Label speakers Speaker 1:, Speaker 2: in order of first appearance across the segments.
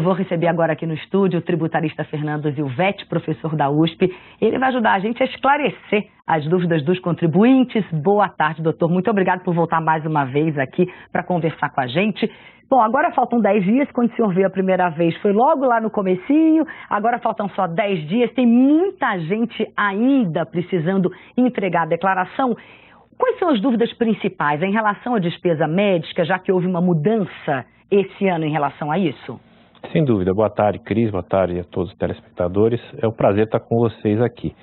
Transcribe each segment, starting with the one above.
Speaker 1: Eu vou receber agora aqui no estúdio o tributarista Fernando Zilvetti, professor da USP. Ele vai ajudar a gente a esclarecer as dúvidas dos contribuintes. Boa tarde, doutor. Muito obrigado por voltar mais uma vez aqui para conversar com a gente. Bom, agora faltam 10 dias, quando o senhor veio a primeira vez foi logo lá no comecinho, agora faltam só 10 dias, tem muita gente ainda precisando entregar a declaração. Quais são as dúvidas principais em relação à despesa médica, já que houve uma mudança esse ano em relação a isso?
Speaker 2: Sem dúvida. Boa tarde, Cris. Boa tarde a todos os telespectadores. É um prazer estar com vocês aqui.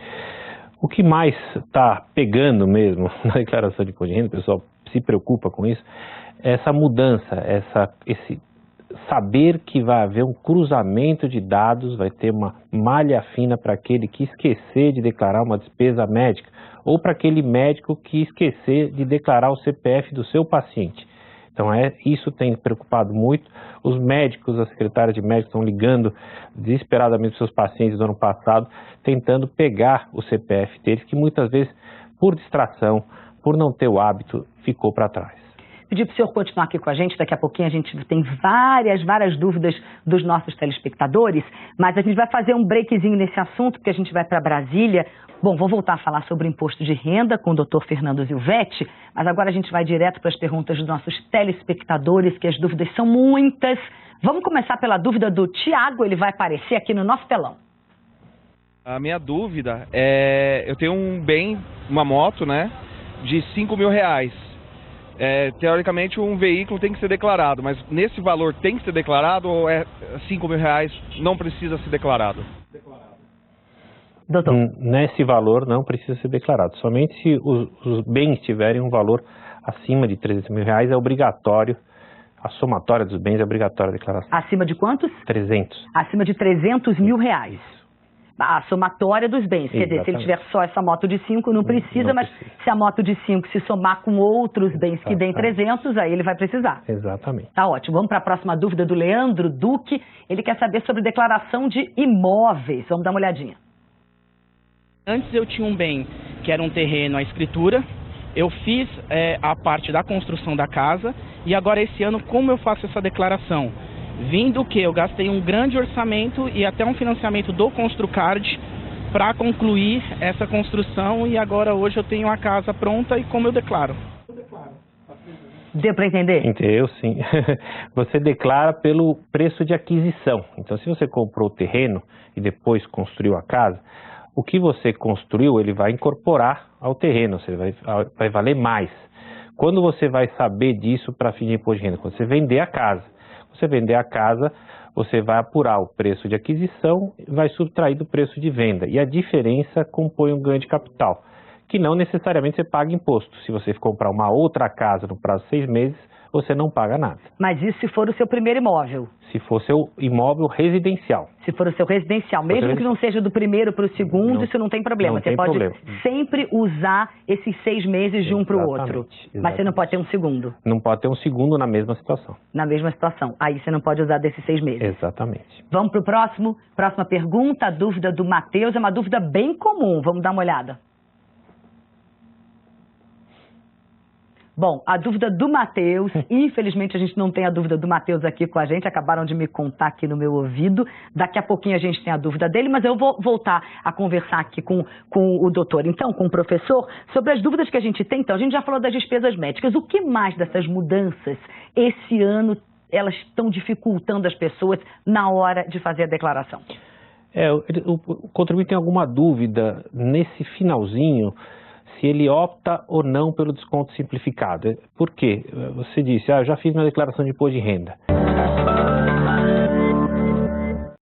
Speaker 2: O que mais está pegando mesmo na declaração de imposto de renda, o pessoal se preocupa com isso, é essa mudança, esse saber que vai haver um cruzamento de dados, vai ter uma malha fina para aquele que esquecer de declarar uma despesa médica ou para aquele médico que esquecer de declarar o CPF do seu paciente. Então, isso tem preocupado muito. Os médicos, as secretárias de médicos estão ligando desesperadamente para os seus pacientes do ano passado, tentando pegar o CPF deles, que muitas vezes, por distração, por não ter o hábito, ficou para trás.
Speaker 1: Pedir para o senhor continuar aqui com a gente, daqui a pouquinho a gente tem várias dúvidas dos nossos telespectadores, mas a gente vai fazer um breakzinho nesse assunto, porque a gente vai para Brasília. Bom, vou voltar a falar sobre o imposto de renda com o doutor Fernando Zilvetti, mas agora a gente vai direto para as perguntas dos nossos telespectadores, que as dúvidas são muitas. Vamos começar pela dúvida do Tiago, ele vai aparecer aqui no nosso telão.
Speaker 3: A minha dúvida é, eu tenho um bem, uma moto, né, de R$5.000. Teoricamente um veículo tem que ser declarado, mas nesse valor tem que ser declarado ou é R$5.000 não precisa ser declarado?
Speaker 1: Doutor.
Speaker 2: Nesse valor não precisa ser declarado, somente se os bens tiverem um valor acima de R$300.000 é obrigatório, a somatória dos bens é obrigatória a declaração.
Speaker 1: Acima de quantos?
Speaker 2: 300.
Speaker 1: Acima de R$300.000. A somatória dos bens, quer dizer, se ele tiver só essa moto de 5 não precisa, mas se a moto de 5 se somar com outros bens que deem 300, aí ele vai precisar.
Speaker 2: Exatamente.
Speaker 1: Tá ótimo. Vamos para a próxima dúvida do Leandro Duque. Ele quer saber sobre declaração de imóveis. Vamos dar uma olhadinha.
Speaker 4: Antes eu tinha um bem que era um terreno à escritura, eu fiz a parte da construção da casa e agora esse ano como eu faço essa declaração? Vindo que eu gastei um grande orçamento e até um financiamento do Construcard para concluir essa construção e agora hoje eu tenho a casa pronta e como eu declaro?
Speaker 1: Deu para entender?
Speaker 2: Entendeu, sim. Você declara pelo preço de aquisição. Então, se você comprou o terreno e depois construiu a casa, o que você construiu, ele vai incorporar ao terreno, você vai valer mais. Quando você vai saber disso para fim de imposto de renda? Quando você vender a casa. Você vender a casa, você vai apurar o preço de aquisição, vai subtrair do preço de venda. E a diferença compõe um ganho de capital, que não necessariamente você paga imposto. Se você comprar uma outra casa no prazo de 6 meses, você não paga nada.
Speaker 1: Mas isso se for o seu primeiro imóvel?
Speaker 2: Se for seu imóvel residencial.
Speaker 1: Se for o seu residencial. Mesmo que não seja do primeiro para o segundo, isso não tem problema. Você pode sempre usar esses 6 meses de um para o outro. Mas você não pode ter um segundo.
Speaker 2: Não pode ter um segundo na mesma situação.
Speaker 1: Na mesma situação. Aí você não pode usar desses 6 meses.
Speaker 2: Exatamente.
Speaker 1: Vamos para o próximo? Próxima pergunta, a dúvida do Matheus. É uma dúvida bem comum. Vamos dar uma olhada. Bom, a dúvida do Matheus, infelizmente a gente não tem a dúvida do Matheus aqui com a gente, acabaram de me contar aqui no meu ouvido, daqui a pouquinho a gente tem a dúvida dele, mas eu vou voltar a conversar aqui com o doutor, então, com o professor, sobre as dúvidas que a gente tem. Então, a gente já falou das despesas médicas, o que mais dessas mudanças esse ano elas estão dificultando as pessoas na hora de fazer a declaração?
Speaker 2: O contribuinte tem alguma dúvida nesse finalzinho, se ele opta ou não pelo desconto simplificado. Por quê? Você disse, eu já fiz minha declaração de imposto de renda.